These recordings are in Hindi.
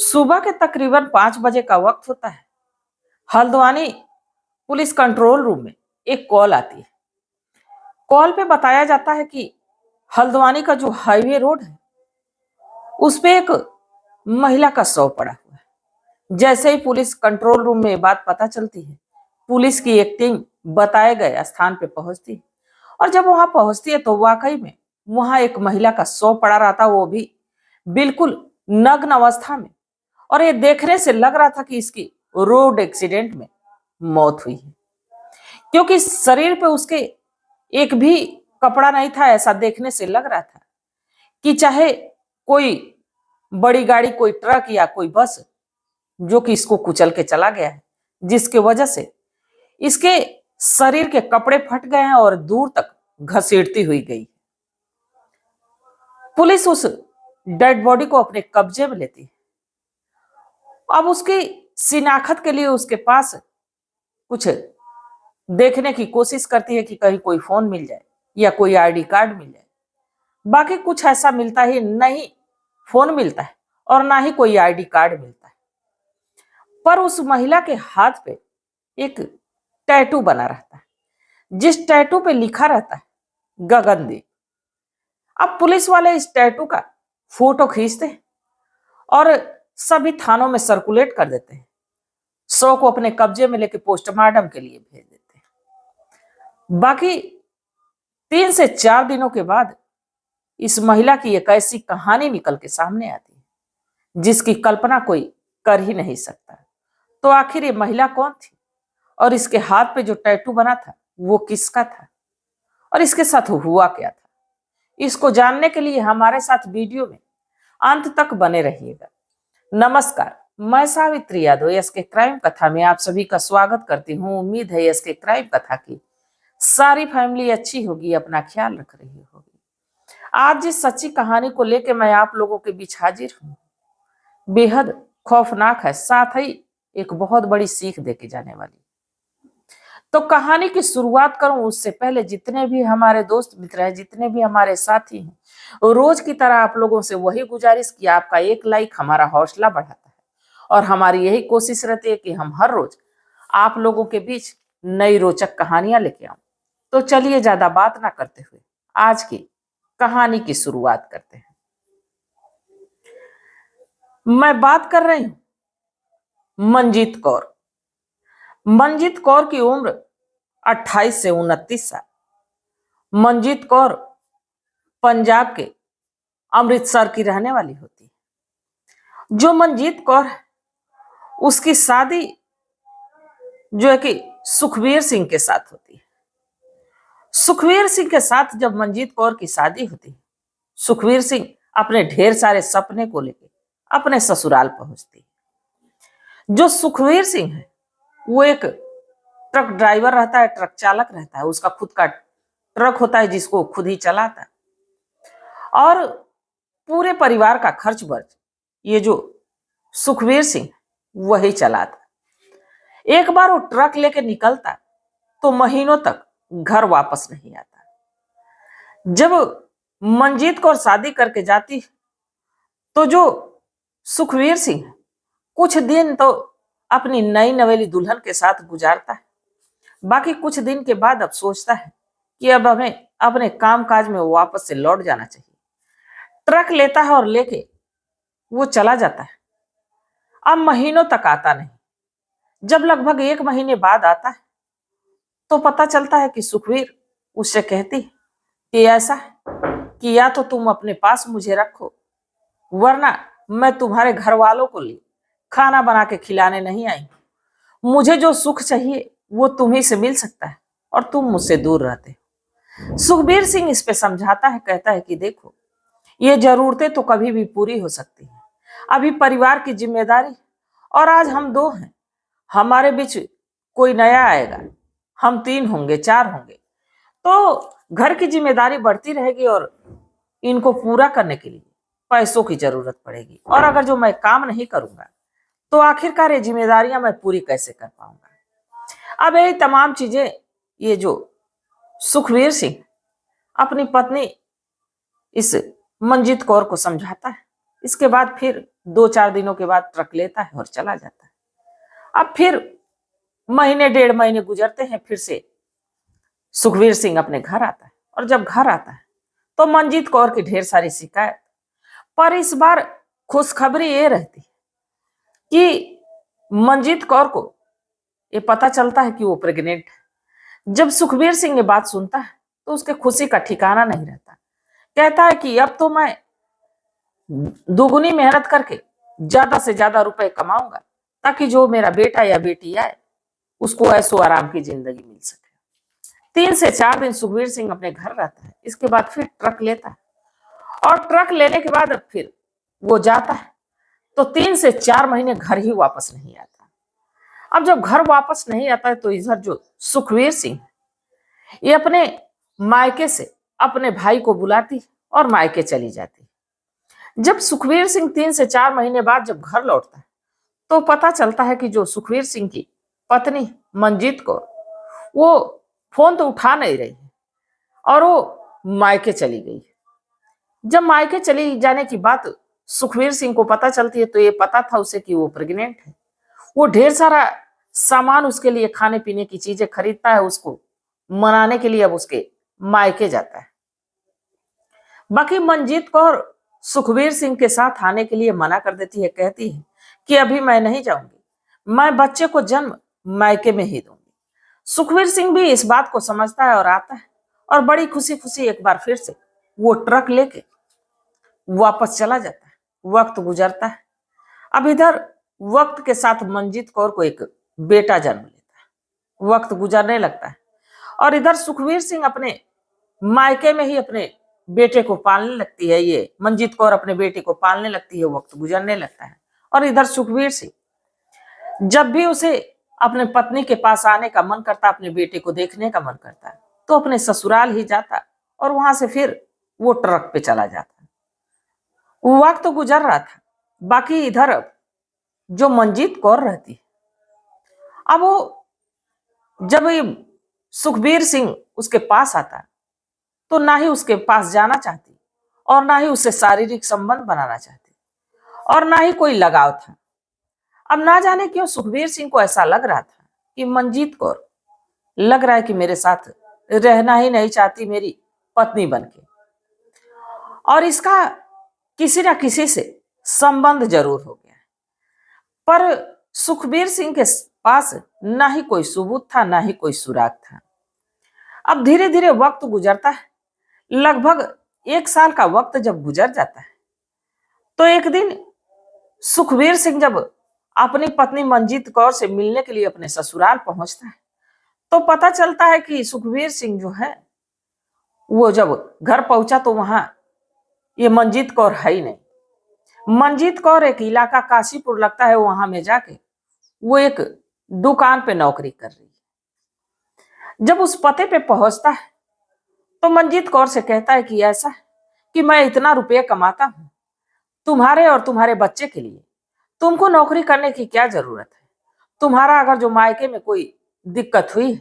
सुबह के तकरीबन 5 बजे का वक्त होता है। हल्द्वानी पुलिस कंट्रोल रूम में एक कॉल आती है। कॉल पे बताया जाता है कि हल्द्वानी का जो हाईवे रोड है उस पे एक महिला का शव पड़ा हुआ है। जैसे ही पुलिस कंट्रोल रूम में ये बात पता चलती है, पुलिस की एक टीम बताए गए स्थान पे पहुंचती है। और जब वहां पहुंचती है तो वाकई में वहां एक महिला का शव पड़ा रहता, वो भी बिल्कुल नग्न अवस्था में। और ये देखने से लग रहा था कि इसकी रोड एक्सीडेंट में मौत हुई है, क्योंकि शरीर पे उसके एक भी कपड़ा नहीं था। ऐसा देखने से लग रहा था कि चाहे कोई बड़ी गाड़ी, कोई ट्रक या कोई बस जो कि इसको कुचल के चला गया है, जिसके वजह से इसके शरीर के कपड़े फट गए हैं और दूर तक घसीटती हुई गई। पुलिस उस डेड बॉडी को अपने कब्जे में लेती है। अब उसकी शिनाख्त के लिए उसके पास कुछ देखने की कोशिश करती है कि कहीं कोई फोन मिल जाए या कोई आईडी कार्ड मिल जाए। बाकी कुछ ऐसा मिलता ही नहीं, फोन मिलता है और ना ही कोई आईडी कार्ड मिलता है। पर उस महिला के हाथ पे एक टैटू बना रहता है, जिस टैटू पे लिखा रहता है गगनदीप। अब पुलिस वाले इस टैटू का फोटो खींचते हैं और सभी थानों में सर्कुलेट कर देते हैं। शव को अपने कब्जे में लेके पोस्टमार्टम के लिए भेज देते हैं। बाकी 3 से 4 दिनों के बाद इस महिला की एक ऐसी कहानी निकल के सामने आती है जिसकी कल्पना कोई कर ही नहीं सकता। तो आखिर ये महिला कौन थी और इसके हाथ पे जो टैटू बना था वो किसका था और इसके साथ हुआ क्या था? इसको जानने के लिए हमारे साथ वीडियो में अंत तक बने रहिएगा। नमस्कार, मैं सावित्री यादव एसके क्राइम कथा में आप सभी का स्वागत करती हूँ। उम्मीद है एसके क्राइम कथा की सारी फैमिली अच्छी होगी, अपना ख्याल रख रही होगी। आज जिस सच्ची कहानी को लेकर मैं आप लोगों के बीच हाजिर हूँ, बेहद खौफनाक है, साथ ही एक बहुत बड़ी सीख देके जाने वाली। तो कहानी की शुरुआत करूं उससे पहले जितने भी हमारे दोस्त मित्र हैं, जितने भी हमारे साथी हैं, रोज की तरह आप लोगों से वही गुजारिश कि आपका एक लाइक हमारा हौसला बढ़ाता है और हमारी यही कोशिश रहती है कि हम हर रोज आप लोगों के बीच नई रोचक कहानियां लेके आऊं। तो चलिए ज्यादा बात ना करते हुए आज की कहानी की शुरुआत करते हैं। मैं बात कर रही हूं मंजीत कौर। मंजीत कौर की उम्र 28 से 29 साल। मंजीत कौर पंजाब के अमृतसर की रहने वाली होती है। जो मंजीत कौर है उसकी शादी जो है कि सुखवीर सिंह के साथ होती है। सुखवीर सिंह के साथ जब मंजीत कौर की शादी होती है, सुखवीर सिंह अपने ढेर सारे सपने को लेकर अपने ससुराल पहुंचती है। जो सुखवीर सिंह है वो एक ट्रक ड्राइवर रहता है, ट्रक चालक रहता है। उसका खुद का ट्रक होता है जिसको खुद ही चलाता है और पूरे परिवार का खर्च वर्च ये जो सुखवीर सिंह वही चलाता। एक बार वो ट्रक लेके निकलता तो महीनों तक घर वापस नहीं आता। जब मंजीत कौर शादी करके जाती तो जो सुखवीर सिंह कुछ दिन तो अपनी नई नवेली दुल्हन के साथ गुजारता है। बाकी कुछ दिन के बाद अब सोचता है कि अब हमें अपने काम काज में वापस से लौट जाना चाहिए। ट्रक लेता है और लेके वो चला जाता है। अब महीनों तक आता नहीं। जब लगभग 1 महीने बाद आता है तो पता चलता है कि सुखवीर उससे कहती है कि ऐसा है कि या तो तुम अपने पास मुझे रखो, वरना मैं तुम्हारे घर वालों को लिए खाना बना के खिलाने नहीं आई। मुझे जो सुख चाहिए वो तुम्ही से मिल सकता है और तुम मुझसे दूर रहते हो। सुखबीर सिंह इस पे समझाता है, कहता है कि देखो ये जरूरतें तो कभी भी पूरी हो सकती हैं, अभी परिवार की जिम्मेदारी और आज हम 2 हैं, हमारे बीच कोई नया आएगा, हम 3 होंगे, 4 होंगे, तो घर की जिम्मेदारी बढ़ती रहेगी और इनको पूरा करने के लिए पैसों की जरूरत पड़ेगी। और अगर जो मैं काम नहीं करूंगा तो आखिरकार ये जिम्मेदारियां मैं पूरी कैसे कर पाऊंगा। अब यही तमाम चीजें ये जो सुखवीर सिंह अपनी पत्नी इस मंजीत कौर को समझाता है। इसके बाद फिर 2-4 दिनों के बाद ट्रक लेता है और चला जाता है। अब फिर महीने 1.5 महीने गुजरते हैं, फिर से सुखवीर सिंह अपने घर आता है। और जब घर आता है तो मंजीत कौर की ढेर सारी शिकायत, पर इस बार खुशखबरी ये रहती है कि मंजीत कौर को ये पता चलता है कि वो प्रेग्नेंट है। जब सुखवीर सिंह ये बात सुनता है तो उसके खुशी का ठिकाना नहीं रहता। कहता है कि अब तो मैं दुगुनी मेहनत करके ज्यादा से ज्यादा रुपए कमाऊंगा, ताकि जो मेरा बेटा या बेटी आए उसको ऐसो आराम की जिंदगी मिल सके। 3 से 4 दिन सुखवीर सिंह अपने घर रहता है। इसके बाद फिर ट्रक लेता है, और ट्रक लेने के बाद अब फिर वो जाता है तो 3 से 4 महीने घर ही वापस नहीं आता। अब जब घर वापस नहीं आता है तो इधर जो सुखवीर सिंह ये अपने मायके से अपने भाई को बुलाती और मायके चली जाती। जब सुखवीर सिंह 3 से 4 महीने बाद जब घर लौटता है तो पता चलता है कि जो सुखवीर सिंह की पत्नी मंजीत कौर वो फोन तो उठा नहीं रही है और वो मायके चली गई। जब मायके चली जाने की बात सुखवीर सिंह को पता चलती है तो ये पता था उसे कि वो प्रेग्नेंट है। वो ढेर सारा सामान उसके लिए, खाने पीने की चीजें खरीदता है, उसको मनाने के लिए अब उसके मायके जाता है। बाकी मंजीत कौर सुखवीर सिंह के साथ आने के लिए मना कर देती है, कहती है कि अभी मैं नहीं जाऊंगी, मैं बच्चे को जन्म मायके में ही दूंगी। सुखवीर सिंह भी इस बात को समझता है और आता है, और बड़ी खुशी खुशी एक बार फिर से वो ट्रक लेके वापस चला जाता है। वक्त गुजरता है। अब इधर वक्त के साथ मंजीत कौर को एक बेटा जन्म लेता है। वक्त गुजरने लगता है और इधर सुखवीर सिंह अपने मायके में ही अपने बेटे को पालने लगती है। ये मंजीत कौर अपने बेटे को पालने लगती है। वक्त गुजरने लगता है और इधर सुखवीर सिंह जब भी उसे अपने पत्नी के पास आने का मन करता, अपने बेटे को देखने का मन करता है, तो अपने ससुराल ही जाता और वहां से फिर वो ट्रक पे चला जाता। वक्त तो गुजर रहा था। बाकी इधर जो मंजीत कौर रहती है, अब वो जब ये सुखबीर सिंह उसके पास आता तो ना ही उसके पास जाना चाहती और ना ही उससे शारीरिक संबंध बनाना चाहती और ना ही कोई लगाव था। अब ना जाने क्यों सुखबीर सिंह को ऐसा लग रहा था कि मंजीत कौर लग रहा है कि मेरे साथ रहना ही नहीं चाहती मेरी पत्नी बनके, और इसका किसी ना किसी से संबंध जरूर हो गया। पर सुखबीर सिंह के पास ना ही कोई सबूत था, ना ही कोई सुराग था। अब धीरे धीरे वक्त गुजरता है। लगभग 1 साल का वक्त जब गुजर जाता है तो एक दिन सुखबीर सिंह जब अपनी पत्नी मंजीत कौर से मिलने के लिए अपने ससुराल पहुंचता है तो पता चलता है कि सुखबीर सिंह जो है वो जब घर पहुंचा तो वहां ये मंजीत कौर है ही नहीं। मंजीत कौर एक इलाका काशीपुर लगता है, वहां में जाके वो एक दुकान पे नौकरी कर रही है। जब उस पते पे पहुंचता है तो मंजीत कौर से कहता है कि ऐसा है कि मैं इतना रुपया कमाता हूं तुम्हारे और तुम्हारे बच्चे के लिए, तुमको नौकरी करने की क्या जरूरत है। तुम्हारा अगर जो मायके में कोई दिक्कत हुई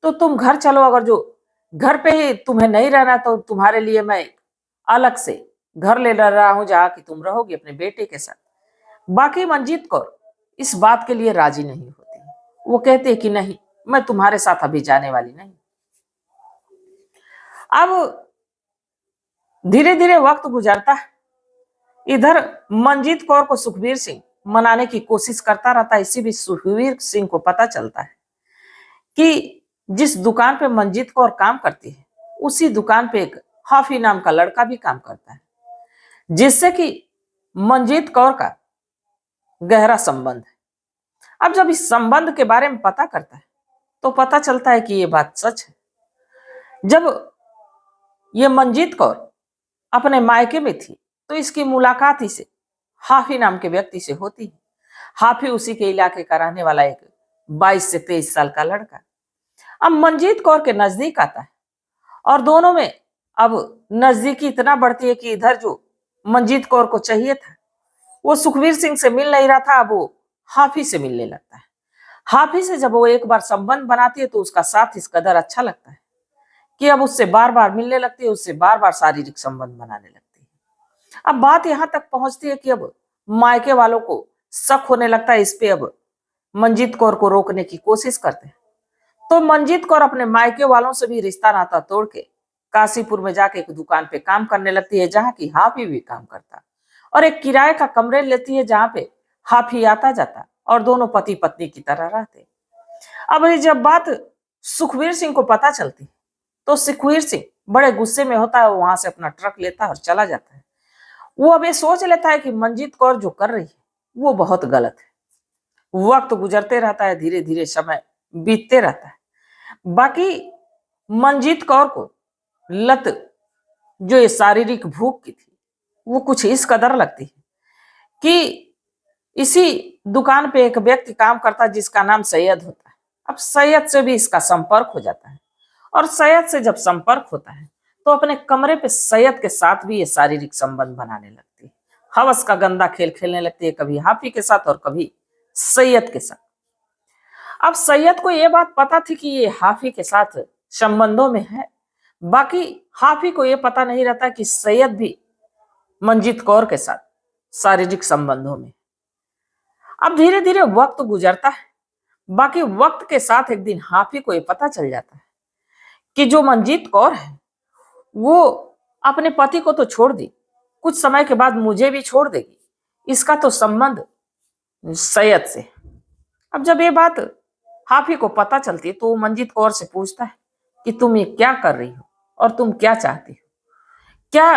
तो तुम घर चलो, अगर जो घर पे ही तुम्हें नहीं रहना तो तुम्हारे लिए मैं अलग से घर ले रहा हूं जहां कि तुम रहोगे अपने बेटे के साथ। बाकी मंजीत कौर इस बात के लिए राजी नहीं होती। वो कहते कि नहीं, मैं तुम्हारे साथ अभी जाने वाली नहीं। अब धीरे धीरे वक्त गुजरता है। इधर मंजीत कौर को सुखबीर सिंह मनाने की कोशिश करता रहता है। इसी बीच सुखबीर सिंह को पता चलता है कि जिस दुकान पे मंजीत कौर काम करती है उसी दुकान पे एक हाफी नाम का लड़का भी काम करता है, जिससे कि मंजीत कौर का गहरा संबंध है। अब जब इस संबंध के बारे में पता करता है तो पता चलता है कि ये बात सच है। जब ये मंजीत कौर अपने मायके में थी तो इसकी मुलाकात ही से हाफी नाम के व्यक्ति से होती है। हाफी उसी के इलाके का रहने वाला एक 22 से 23 साल का लड़का अब मंजीत कौर के नजदीक आता है और दोनों में अब नजदीकी इतना बढ़ती है कि इधर जो मंजीत कौर को चाहिए था वो सुखबीर सिंह से मिल नहीं रहा था, अब वो हाफी से मिलने लगता है। हाफी से जब वो एक बार संबंध बनाती है तो उसका साथ इस कदर अच्छा लगता है कि अब उससे बार बार मिलने लगती है, उससे बार बार शारीरिक संबंध बनाने लगती है। अब बात यहां तक पहुंचती है कि अब मायके वालों को शक होने लगता है इस पे। अब मंजीत कौर को रोकने की कोशिश करते हैं, तो मंजीत कौर अपने मायके वालों से भी रिश्ता नाता तोड़ के काशीपुर में जाके एक दुकान पे काम करने लगती है, जहाँ की हाफी भी काम करता, और एक किराए का कमरे लेती है जहाँ पे हाफी आता जाता, और दोनों पति पत्नी की तरह रहते। अब ये जब बात सुखवीर सिंह को पता चलती तो सुखवीर सिंह बड़े गुस्से में होता है, वो वहां से अपना ट्रक लेता है और चला जाता है। वो अब ये सोच लेता है कि मंजीत कौर जो कर रही है वो बहुत गलत है। वक्त गुजरते रहता है, धीरे धीरे समय बीतते रहता है। बाकी मंजीत कौर को लत जो ये शारीरिक भूख की थी वो कुछ इस कदर लगती है कि इसी दुकान पे एक व्यक्ति काम करता है जिसका नाम सैयद होता है। अब सैयद से भी इसका संपर्क हो जाता है, और सैयद से जब संपर्क होता है तो अपने कमरे पे सैयद के साथ भी ये शारीरिक संबंध बनाने लगती है। हवस का गंदा खेल खेलने लगती है, कभी हाफी के साथ और कभी सैयद के साथ। अब सैयद को ये बात पता थी कि ये हाफी के साथ संबंधों में है, बाकी हाफी को ये पता नहीं रहता कि सैयद भी मंजीत कौर के साथ शारीरिक संबंधों में। अब धीरे धीरे वक्त गुजरता है, बाकी वक्त के साथ एक दिन हाफी को ये पता चल जाता है कि जो मंजीत कौर है वो अपने पति को तो छोड़ दी, कुछ समय के बाद मुझे भी छोड़ देगी, इसका तो संबंध सैयद से। अब जब ये बात हाफी को पता चलती है तो वो मंजीत कौर से पूछता है कि तुम ये क्या कर रही हो और तुम क्या चाहती हो, क्या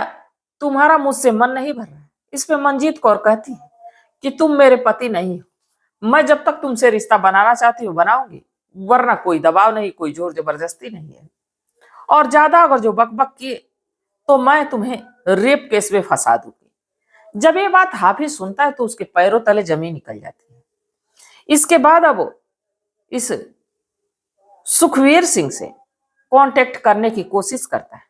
तुम्हारा मुझसे मन नहीं भर रहा है? इस पे मंजीत कौर कहती है कि तुम मेरे पति नहीं हो, मैं जब तक तुमसे रिश्ता बनाना चाहती हूँ बनाऊंगी, वरना कोई दबाव नहीं, कोई जोर जबरदस्ती नहीं है, और ज्यादा अगर जो बकबक किए तो मैं तुम्हें रेप केस में फंसा दूंगी। जब ये बात हाफिज सुनता है तो उसके पैरों तले जमीन निकल जाती है। इसके बाद अब वो इस सुखवीर सिंह से कांटेक्ट करने की कोशिश करता है।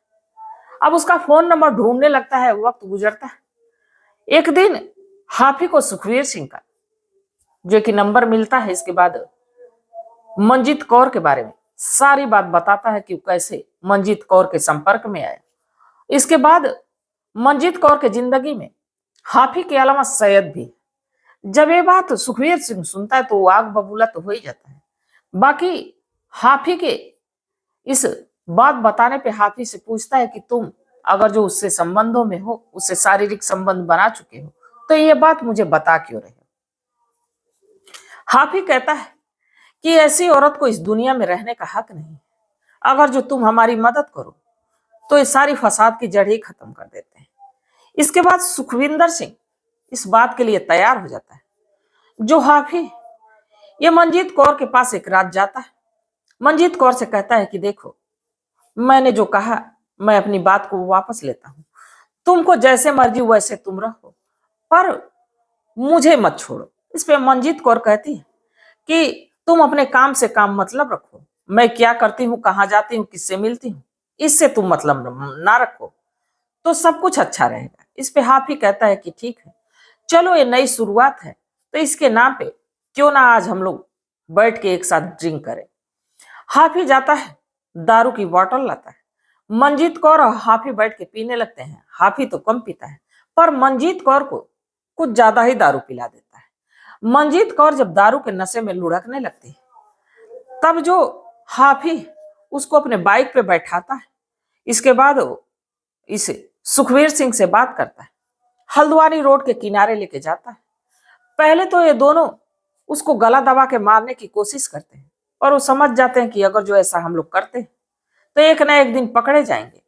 अब उसका फोन नंबर ढूंढने लगता है, वक्त गुजरता है। एक दिन हाफी को सुखवीर सिंह का जो कि नंबर मिलता है, इसके बाद मंजीत कौर के बारे में सारी बात बताता है कि कैसे मंजीत कौर के संपर्क में आया। इसके बाद मंजीत कौर के जिंदगी में हाफी के अलावा सैयद भी। जब ये बात सुखवीर सिंह सुनता है तो वो आग बबूला तो हो ही जाता है। बाकी हाफी के इस बात बताने पे हाफी से पूछता है कि तुम अगर जो उससे संबंधों में हो, उससे शारीरिक संबंध बना चुके हो, तो ये बात मुझे बता क्यों रहे हो? हाफी कहता है कि ऐसी औरत को इस दुनिया में रहने का हक नहीं, अगर जो तुम हमारी मदद करो तो ये सारी फसाद की जड़ ही खत्म कर देते हैं। इसके बाद सुखविंदर सिंह इस बात के लिए तैयार हो जाता है। जो हाफी ये मंजीत कौर के पास एक रात जाता है, मंजीत कौर से कहता है कि देखो, मैंने जो कहा मैं अपनी बात को वापस लेता हूं, तुमको जैसे मर्जी वैसे तुम रहो, पर मुझे मत छोड़ो। इस पे मंजीत कौर कहती है कि तुम अपने काम से काम मतलब रखो, मैं क्या करती हूँ, कहाँ जाती हूँ, किससे मिलती हूँ, इससे तुम मतलब ना रखो तो सब कुछ अच्छा रहेगा। इस पे हाफी कहता है कि ठीक है, चलो ये नई शुरुआत है तो इसके नाम पे क्यों ना आज हम लोग बैठ के एक साथ ड्रिंक करें। हाफी जाता है, दारू की बोतल लाता है, मंजीत कौर और हाफी बैठ के पीने लगते हैं। हाफी तो कम पीता है, पर मंजीत कौर को कुछ ज्यादा ही दारू पिला देता है। मंजीत कौर जब दारू के नशे में लुढ़कने लगती है, तब जो हाफी उसको अपने बाइक पे बैठाता है। इसके बाद वो इस सुखवीर सिंह से बात करता है, हल्द्वानी रोड के किनारे लेके जाता है। पहले तो ये दोनों उसको गला दबा के मारने की कोशिश करते हैं, और वो समझ जाते हैं कि अगर जो ऐसा हम लोग करते हैं तो एक ना एक दिन पकड़े जाएंगे,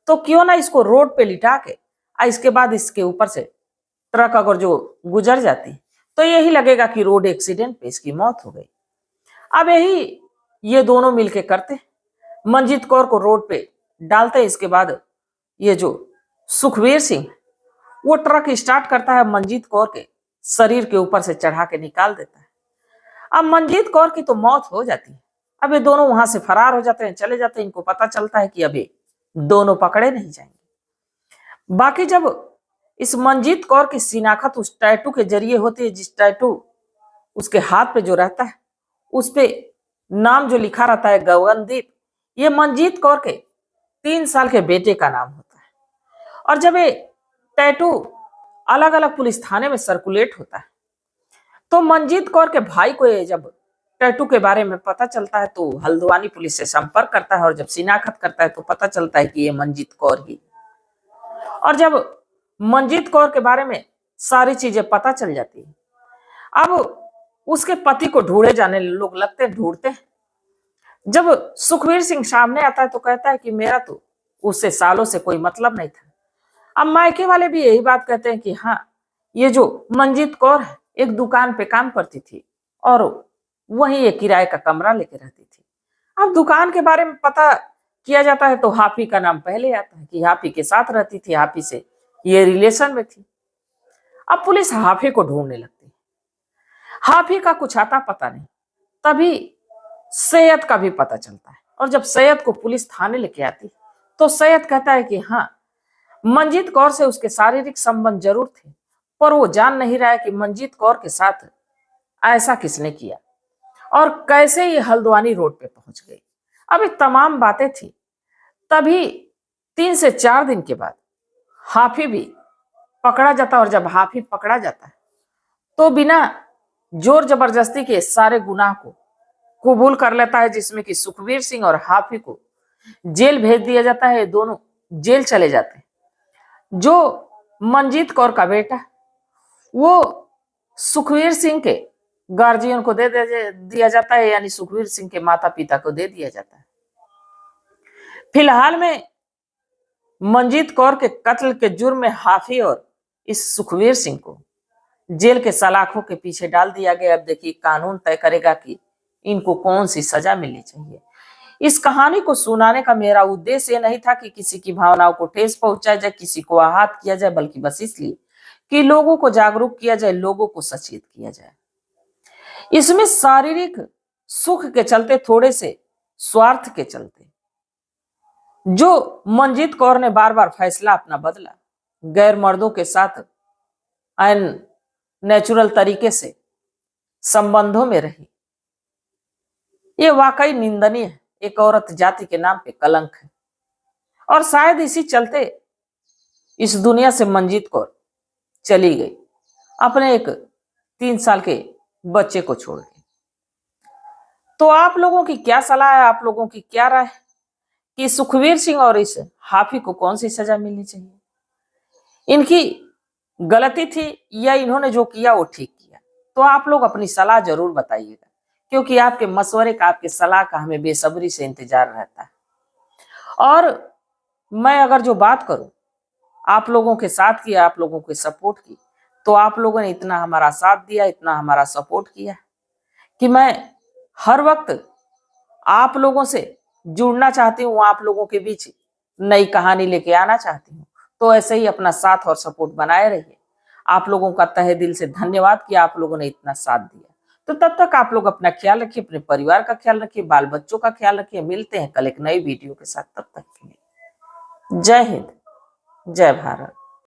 तो क्यों ना इसको रोड पे लिटा के इसके बाद इसके ऊपर से ट्रक अगर जो गुजर जाती तो यही लगेगा कि रोड एक्सीडेंट पे इसकी मौत हो गई। अब यही ये दोनों मिलके करते, मंजीत कौर को रोड पे डालते। इसके बाद ये जो सुखवीर सिंह वो ट्रक स्टार्ट करता है, मंजीत कौर के शरीर के ऊपर से चढ़ा के निकाल देता है। अब मंजीत कौर की तो मौत हो जाती है। अब ये दोनों वहां से फरार हो जाते हैं, चले जाते हैं। इनको पता चलता है कि अभी दोनों पकड़े नहीं जाएंगे। बाकी जब इस मंजीत कौर की शिनाख्त उस टैटू के जरिए होती है, जिस टैटू उसके हाथ पे जो रहता है उस पे नाम जो लिखा रहता है गगनदीप, ये मंजीत कौर के 3 साल के बेटे का नाम होता है। और जब ये टैटू अलग अलग पुलिस थाने में सर्कुलेट होता है। तो मंजीत कौर के भाई को ये जब टैटू के बारे में पता चलता है तो हल्द्वानी पुलिस से संपर्क करता है, और जब शिनाख्त करता है तो पता चलता है कि ये मंजीत कौर ही। और जब मंजीत कौर के बारे में सारी चीजें पता चल जाती है, अब उसके पति को ढूंढे जाने लोग लगते हैं, ढूंढते हैं। जब सुखवीर सिंह सामने आता है तो कहता है कि मेरा तो उससे सालों से कोई मतलब नहीं था। अब मायके वाले भी यही बात कहते हैं कि हाँ, ये जो मंजीत कौर है एक दुकान पे काम करती थी और वहीं एक किराए का कमरा लेके रहती थी। अब दुकान के बारे में पता किया जाता है तो हाफी का नाम पहले आता है कि हाफी के साथ रहती थी, हाफी से ये रिलेशन में थी। अब पुलिस हाफी को ढूंढने लगती है, हाफी का कुछ आता पता नहीं। तभी सैयद का भी पता चलता है, और जब सैयद को पुलिस थाने लेके आती तो सैयद कहता है कि हाँ, मंजीत कौर से उसके शारीरिक संबंध जरूर थे, पर वो जान नहीं रहा है कि मंजीत कौर के साथ ऐसा किसने किया और कैसे ये हल्द्वानी रोड पे पहुंच गई। अब ये तमाम बातें थी। तभी 3 से 4 दिन के बाद हाफी भी पकड़ा जाता है, और जब हाफी पकड़ा जाता है तो बिना जोर जबरदस्ती के सारे गुनाह को कबूल कर लेता है, जिसमें कि सुखवीर सिंह और हाफी को जेल भेज दिया जाता है। दोनों जेल चले जाते हैं। जो मंजीत कौर का बेटा वो सुखवीर सिंह के गार्जियन को दे दिया जाता है, यानी सुखवीर सिंह के माता पिता को दे दिया जाता है। फिलहाल में मंजीत कौर के कत्ल के जुर्म में हाफी और इस सुखवीर सिंह को जेल के सलाखों के पीछे डाल दिया गया। अब देखिए कानून तय करेगा कि इनको कौन सी सजा मिलनी चाहिए। इस कहानी को सुनाने का मेरा उद्देश्य ये नहीं था कि किसी की भावनाओं को ठेस पहुंचाया जाए, किसी को आहत किया जाए, बल्कि बस इसलिए कि लोगों को जागरूक किया जाए, लोगों को सचेत किया जाए। इसमें शारीरिक सुख के चलते, थोड़े से स्वार्थ के चलते जो मंजीत कौर ने बार बार फैसला अपना बदला, गैर मर्दों के साथ नेचुरल तरीके से संबंधों में रही, ये वाकई निंदनीय है। एक औरत जाति के नाम पे कलंक है, और शायद इसी चलते इस दुनिया से मंजीत कौर चली गई अपने एक 3 साल के बच्चे को छोड़ के। तो आप लोगों की क्या सलाह है, आप लोगों की क्या राय है कि सुखवीर सिंह और इस हाफी को कौन सी सजा मिलनी चाहिए? इनकी गलती थी या इन्होंने जो किया वो ठीक किया? तो आप लोग अपनी सलाह जरूर बताइएगा, क्योंकि आपके मशवरे का, आपके सलाह का हमें बेसब्री से इंतजार रहता है। और मैं अगर जो बात करूं आप लोगों के साथ की, आप लोगों के सपोर्ट की, तो आप लोगों ने इतना हमारा साथ दिया, इतना हमारा सपोर्ट किया कि मैं हर वक्त आप लोगों से जुड़ना चाहती हूँ, आप लोगों के बीच नई कहानी लेके आना चाहती हूँ। तो ऐसे ही अपना साथ और सपोर्ट बनाए रहिए। आप लोगों का तहे दिल से धन्यवाद कि आप लोगों ने इतना साथ दिया। तो तब तक आप लोग अपना ख्याल रखिए, अपने परिवार का ख्याल रखिए, बाल बच्चों का ख्याल रखिए। मिलते हैं कल एक नई वीडियो के साथ, तब तक के लिए जय हिंद, जय भारत।